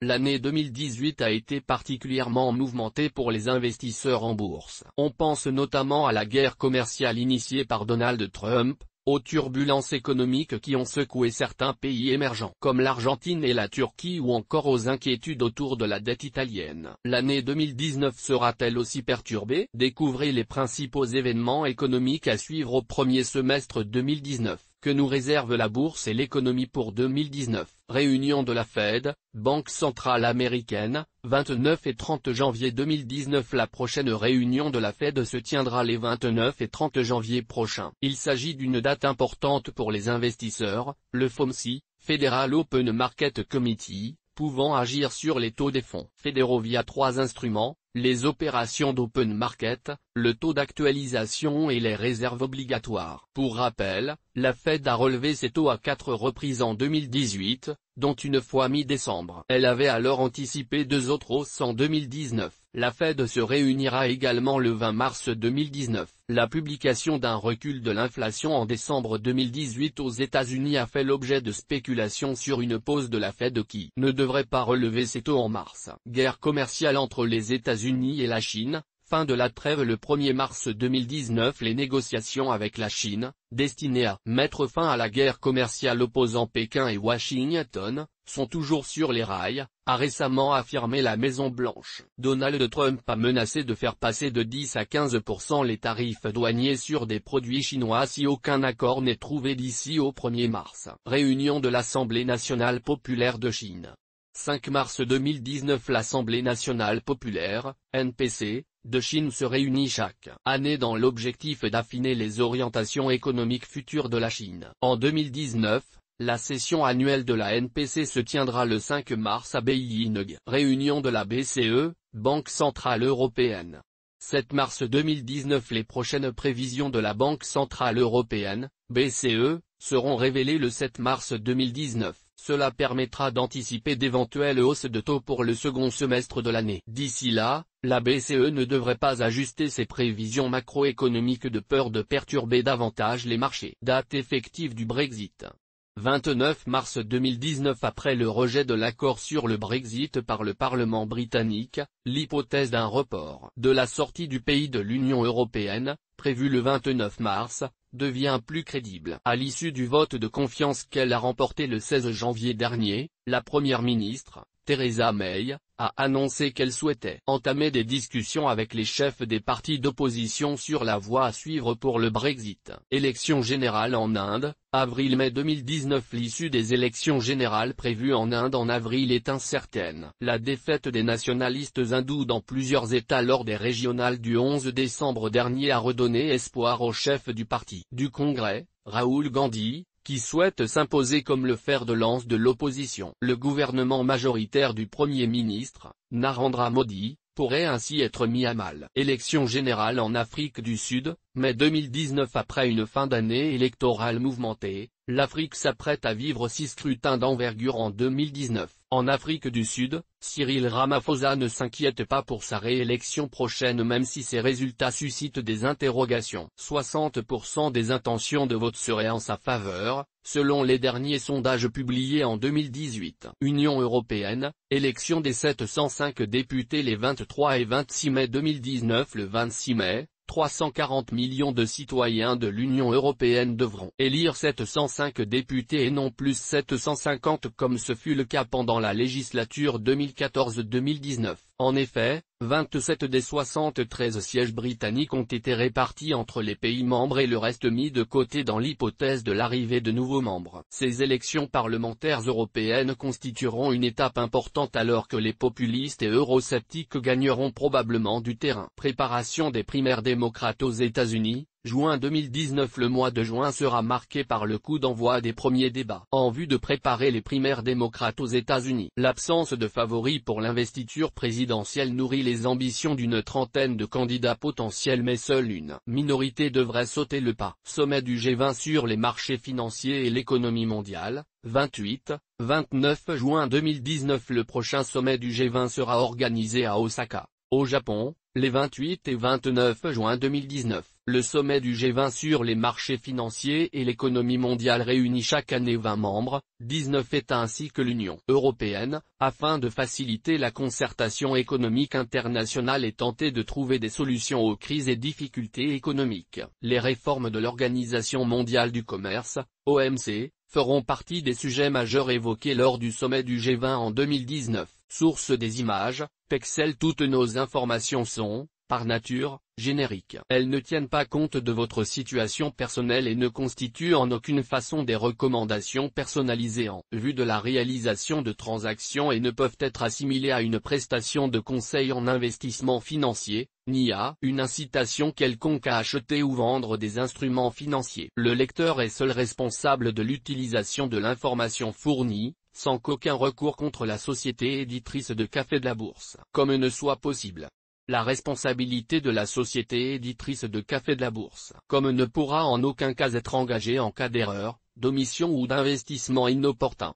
L'année 2018 a été particulièrement mouvementée pour les investisseurs en bourse. On pense notamment à la guerre commerciale initiée par Donald Trump, aux turbulences économiques qui ont secoué certains pays émergents comme l'Argentine et la Turquie ou encore aux inquiétudes autour de la dette italienne. L'année 2019 sera-t-elle aussi perturbée? Découvrez les principaux événements économiques à suivre au premier semestre 2019. Que nous réserve la bourse et l'économie pour 2019? Réunion de la Fed, Banque centrale américaine, 29 et 30 janvier 2019. La prochaine réunion de la Fed se tiendra les 29 et 30 janvier prochains. Il s'agit d'une date importante pour les investisseurs, le FOMC, Federal Open Market Committee, pouvant agir sur les taux des fonds fédéraux via 3 instruments, les opérations d'open market, le taux d'actualisation et les réserves obligatoires. Pour rappel, la Fed a relevé ses taux à 4 reprises en 2018, dont une fois mi-décembre. Elle avait alors anticipé 2 autres hausses en 2019. La Fed se réunira également le 20 mars 2019. La publication d'un recul de l'inflation en décembre 2018 aux États-Unis a fait l'objet de spéculations sur une pause de la Fed qui ne devrait pas relever ses taux en mars. Guerre commerciale entre les États-Unis et la Chine. Fin de la trêve le 1er mars 2019. Les négociations avec la Chine, destinées à mettre fin à la guerre commerciale opposant Pékin et Washington, sont toujours sur les rails, a récemment affirmé la Maison-Blanche. Donald Trump a menacé de faire passer de 10 à 15% les tarifs douaniers sur des produits chinois si aucun accord n'est trouvé d'ici au 1er mars. Réunion de l'Assemblée nationale populaire de Chine. 5 mars 2019. L'Assemblée nationale populaire, NPC, de Chine se réunit chaque année dans l'objectif d'affiner les orientations économiques futures de la Chine. En 2019, la session annuelle de la NPC se tiendra le 5 mars à Beijing. Réunion de la BCE, Banque centrale européenne. 7 mars 2019. Les prochaines prévisions de la Banque centrale européenne, BCE, seront révélées le 7 mars 2019. Cela permettra d'anticiper d'éventuelles hausses de taux pour le second semestre de l'année. D'ici là, la BCE ne devrait pas ajuster ses prévisions macroéconomiques de peur de perturber davantage les marchés. Date effective du Brexit. 29 mars 2019. Après le rejet de l'accord sur le Brexit par le Parlement britannique, l'hypothèse d'un report de la sortie du pays de l'Union européenne, prévue le 29 mars, devient plus crédible. À l'issue du vote de confiance qu'elle a remporté le 16 janvier dernier, la première ministre, Theresa May, a annoncé qu'elle souhaitait entamer des discussions avec les chefs des partis d'opposition sur la voie à suivre pour le Brexit. Élections générales en Inde, avril-mai 2019. L'issue des élections générales prévues en Inde en avril est incertaine. La défaite des nationalistes hindous dans plusieurs États lors des régionales du 11 décembre dernier a redonné espoir au chef du parti du Congrès, Rahul Gandhi, qui souhaite s'imposer comme le fer de lance de l'opposition. Le gouvernement majoritaire du Premier ministre, Narendra Modi, pourrait ainsi être mis à mal. Élections générales en Afrique du Sud, mai 2019. Après une fin d'année électorale mouvementée, l'Afrique s'apprête à vivre 6 scrutins d'envergure en 2019. En Afrique du Sud, Cyril Ramaphosa ne s'inquiète pas pour sa réélection prochaine même si ses résultats suscitent des interrogations. 60% des intentions de vote seraient en sa faveur, selon les derniers sondages publiés en 2018. Union européenne, élection des 705 députés les 23 et 26 mai 2019. Le 26 mai, 340 millions de citoyens de l'Union européenne devront élire 705 députés et non plus 750 comme ce fut le cas pendant la législature 2014-2019. En effet, 27 des 73 sièges britanniques ont été répartis entre les pays membres et le reste mis de côté dans l'hypothèse de l'arrivée de nouveaux membres. Ces élections parlementaires européennes constitueront une étape importante alors que les populistes et eurosceptiques gagneront probablement du terrain. Préparation des primaires démocrates aux États-Unis. Juin 2019. Le mois de juin sera marqué par le coup d'envoi des premiers débats en vue de préparer les primaires démocrates aux États-Unis. L'absence de favoris pour l'investiture présidentielle nourrit les ambitions d'une trentaine de candidats potentiels mais seule une minorité devrait sauter le pas. Sommet du G20 sur les marchés financiers et l'économie mondiale, 28-29 juin 2019. Le prochain sommet du G20 sera organisé à Osaka, au Japon, les 28 et 29 juin 2019. Le sommet du G20 sur les marchés financiers et l'économie mondiale réunit chaque année 20 membres, 19 États ainsi que l'Union européenne, afin de faciliter la concertation économique internationale et tenter de trouver des solutions aux crises et difficultés économiques. Les réformes de l'Organisation mondiale du commerce, OMC, feront partie des sujets majeurs évoqués lors du sommet du G20 en 2019. Source des images, Pexel. Toutes nos informations sont, par nature, génériques. Elles ne tiennent pas compte de votre situation personnelle et ne constituent en aucune façon des recommandations personnalisées en vue de la réalisation de transactions et ne peuvent être assimilées à une prestation de conseil en investissement financier, ni à une incitation quelconque à acheter ou vendre des instruments financiers. Le lecteur est seul responsable de l'utilisation de l'information fournie, sans qu'aucun recours contre la société éditrice de Café de la Bourse, comme ne soit possible. La responsabilité de la société éditrice de Café de la Bourse, comme ne pourra en aucun cas être engagée en cas d'erreur, d'omission ou d'investissement inopportun.